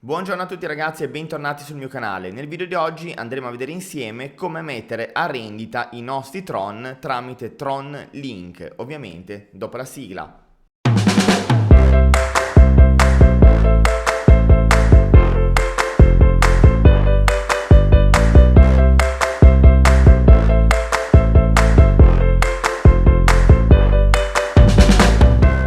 Buongiorno a tutti ragazzi e bentornati sul mio canale. Nel video di oggi andremo a vedere insieme come mettere a rendita i nostri Tron tramite Tron Link, ovviamente dopo la sigla.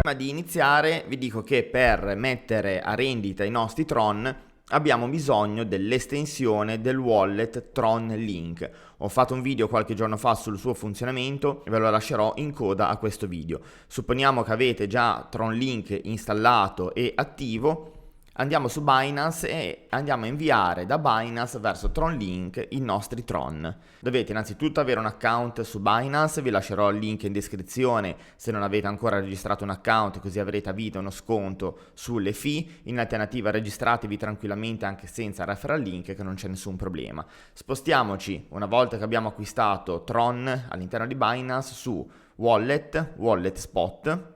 Prima di iniziare vi dico che per mettere a rendita i nostri Tron abbiamo bisogno dell'estensione del wallet Tron Link. Ho fatto un video qualche giorno fa sul suo funzionamento e ve lo lascerò in coda a questo video. Supponiamo che avete già Tron Link installato e attivo. Andiamo su Binance e andiamo a inviare da Binance verso Tron Link i nostri Tron. Dovete innanzitutto avere un account su Binance, vi lascerò il link in descrizione se non avete ancora registrato un account, così avrete a vita uno sconto sulle fee. In alternativa registratevi tranquillamente anche senza referral link, che non c'è nessun problema. Spostiamoci, una volta che abbiamo acquistato Tron all'interno di Binance, su Wallet Spot.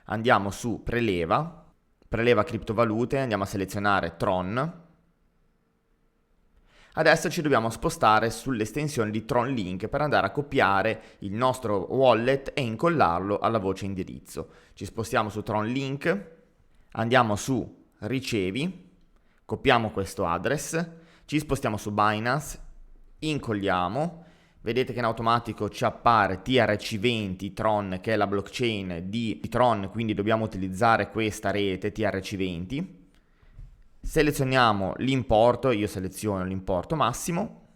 Andiamo su Preleva criptovalute, andiamo a selezionare Tron. Adesso ci dobbiamo spostare sull'estensione di Tron Link per andare a copiare il nostro wallet e incollarlo alla voce indirizzo. Ci spostiamo su Tron Link, andiamo su Ricevi, copiamo questo address, ci spostiamo su Binance, incolliamo. Vedete che in automatico ci appare TRC20 Tron, che è la blockchain di Tron, quindi dobbiamo utilizzare questa rete TRC20. Selezioniamo l'importo, io seleziono l'importo massimo,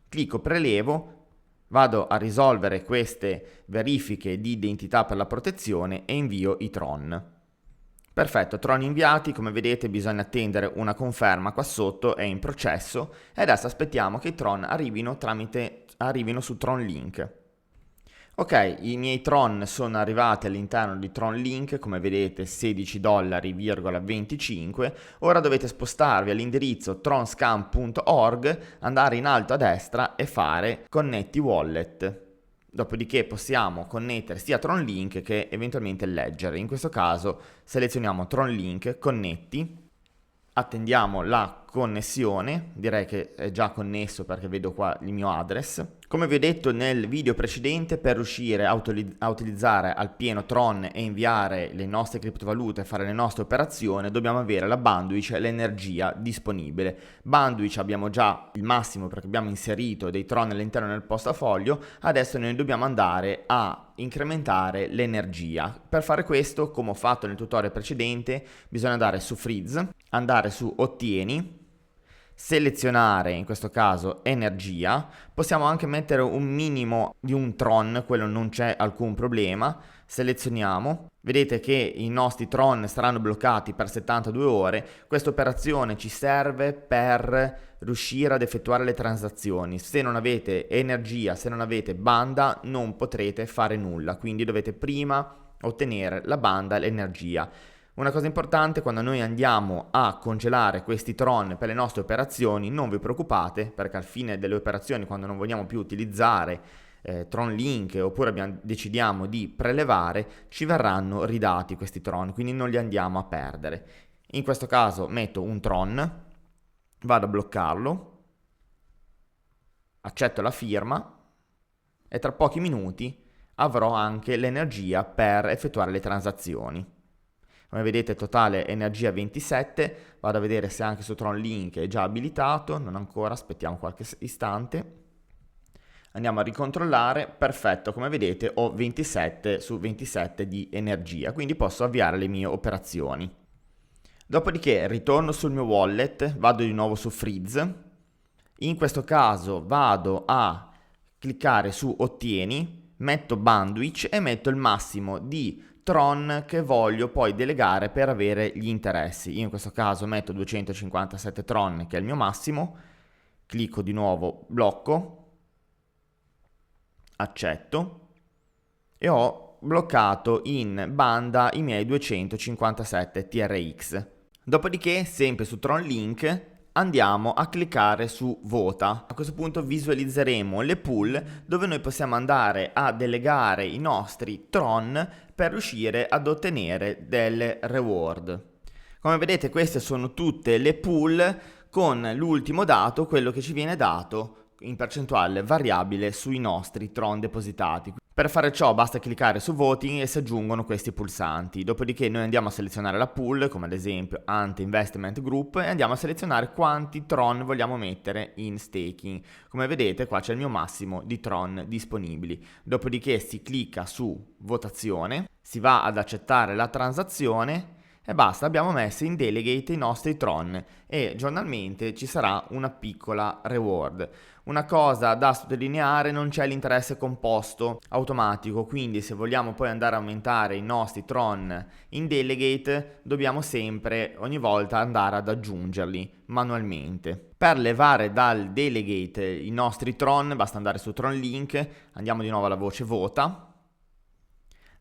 clicco prelevo, vado a risolvere queste verifiche di identità per la protezione e invio i Tron. Perfetto, Tron inviati, come vedete bisogna attendere una conferma qua sotto, è in processo e adesso aspettiamo che i Tron arrivino su Tron Link. Ok, i miei Tron sono arrivati all'interno di Tron Link, come vedete $16,25. Ora dovete spostarvi all'indirizzo tronscam.org, andare in alto a destra e fare Connetti Wallet. Dopodiché possiamo connettere sia Tron Link che eventualmente Ledger. In questo caso selezioniamo Tron Link, connetti, attendiamo la connessione, direi che è già connesso perché vedo qua il mio address. Come vi ho detto nel video precedente, per riuscire a utilizzare al pieno Tron e inviare le nostre criptovalute e fare le nostre operazioni, dobbiamo avere la bandwidth e l'energia disponibile. Bandwidth abbiamo già il massimo perché abbiamo inserito dei Tron all'interno del portafoglio, adesso noi dobbiamo andare a incrementare l'energia. Per fare questo, come ho fatto nel tutorial precedente, bisogna andare su Freeze, andare su Ottieni, selezionare in questo caso energia. Possiamo anche mettere un minimo di un Tron, quello non c'è alcun problema. Selezioniamo, vedete che i nostri Tron saranno bloccati per 72 ore. Questa operazione ci serve per riuscire ad effettuare le transazioni. Se non avete energia, se non avete banda, non potrete fare nulla, quindi dovete prima ottenere la banda e l'energia. Una cosa importante, quando noi andiamo a congelare questi Tron per le nostre operazioni, non vi preoccupate, perché al fine delle operazioni, quando non vogliamo più utilizzare Tron Link oppure decidiamo di prelevare, ci verranno ridati questi Tron, quindi non li andiamo a perdere. In questo caso metto un Tron, vado a bloccarlo, accetto la firma e tra pochi minuti avrò anche l'energia per effettuare le transazioni. Come vedete totale energia 27, vado a vedere se anche su Tron Link è già abilitato, non ancora, aspettiamo qualche istante. Andiamo a ricontrollare, perfetto, come vedete ho 27 su 27 di energia, quindi posso avviare le mie operazioni. Dopodiché ritorno sul mio wallet, vado di nuovo su Freeze, in questo caso vado a cliccare su Ottieni, metto Bandwidth e metto il massimo di Tron che voglio poi delegare per avere gli interessi. Io in questo caso metto 257 Tron, che è il mio massimo, clicco di nuovo blocco, accetto e ho bloccato in banda i miei 257 TRX. Dopodiché, sempre su Tron Link, andiamo a cliccare su Vota. A questo punto visualizzeremo le pool dove noi possiamo andare a delegare i nostri Tron per riuscire ad ottenere delle reward. Come vedete queste sono tutte le pool con l'ultimo dato, quello che ci viene dato in percentuale variabile sui nostri Tron depositati. Per fare ciò basta cliccare su Voting e si aggiungono questi pulsanti, dopodiché noi andiamo a selezionare la pool, come ad esempio Ante Investment Group, e andiamo a selezionare quanti Tron vogliamo mettere in staking. Come vedete qua c'è il mio massimo di Tron disponibili, dopodiché si clicca su Votazione, si va ad accettare la transazione e basta, abbiamo messo in delegate i nostri Tron e giornalmente ci sarà una piccola reward. Una cosa da sottolineare: non c'è l'interesse composto automatico, quindi se vogliamo poi andare a aumentare i nostri Tron in delegate dobbiamo sempre ogni volta andare ad aggiungerli manualmente. Per levare dal delegate i nostri Tron basta andare su Tron Link, andiamo di nuovo alla voce Vota.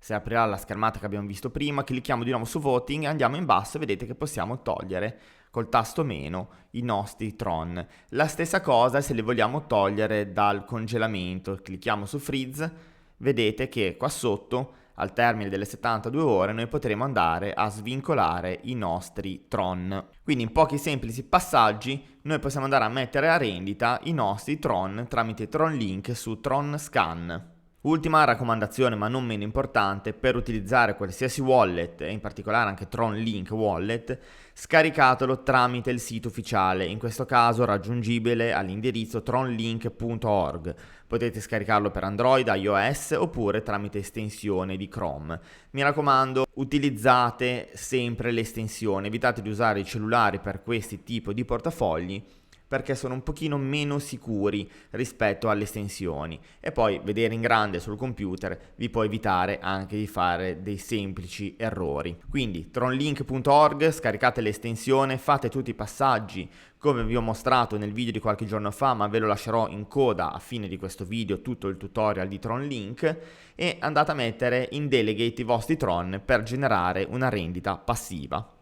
Se aprirà la schermata che abbiamo visto prima, clicchiamo di nuovo su Voting e andiamo in basso e vedete che possiamo togliere col tasto meno i nostri Tron. La stessa cosa se li vogliamo togliere dal congelamento, clicchiamo su Freeze, vedete che qua sotto al termine delle 72 ore noi potremo andare a svincolare i nostri Tron. Quindi in pochi semplici passaggi noi possiamo andare a mettere a rendita i nostri Tron tramite Tron Link su Tron Scan. Ultima raccomandazione, ma non meno importante: per utilizzare qualsiasi wallet e in particolare anche Tron Link Wallet, scaricatelo tramite il sito ufficiale, in questo caso raggiungibile all'indirizzo tronlink.org. Potete scaricarlo per Android, iOS oppure tramite estensione di Chrome. Mi raccomando, utilizzate sempre l'estensione, evitate di usare i cellulari per questi tipi di portafogli, perché sono un pochino meno sicuri rispetto alle estensioni, e poi vedere in grande sul computer vi può evitare anche di fare dei semplici errori. Quindi tronlink.org, scaricate l'estensione, fate tutti i passaggi come vi ho mostrato nel video di qualche giorno fa, ma ve lo lascerò in coda a fine di questo video tutto il tutorial di Tron Link, e andate a mettere in delegate i vostri Tron per generare una rendita passiva.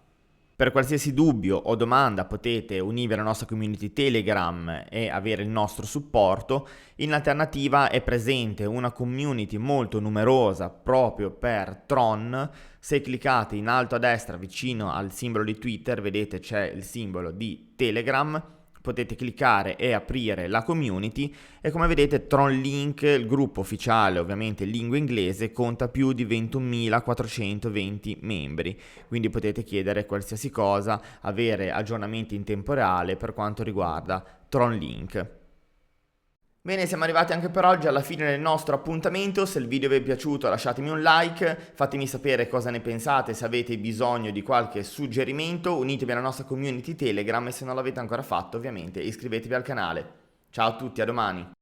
Per qualsiasi dubbio o domanda potete unirvi alla nostra community Telegram e avere il nostro supporto. In alternativa è presente una community molto numerosa proprio per Tron. Se cliccate in alto a destra vicino al simbolo di Twitter vedete c'è il simbolo di Telegram. Potete cliccare e aprire la community e come vedete Tron Link, il gruppo ufficiale ovviamente in lingua inglese, conta più di 21.420 membri, quindi potete chiedere qualsiasi cosa, avere aggiornamenti in tempo reale per quanto riguarda Tron Link. Bene, siamo arrivati anche per oggi alla fine del nostro appuntamento. Se il video vi è piaciuto lasciatemi un like, fatemi sapere cosa ne pensate, se avete bisogno di qualche suggerimento, unitevi alla nostra community Telegram e se non l'avete ancora fatto ovviamente iscrivetevi al canale. Ciao a tutti, a domani!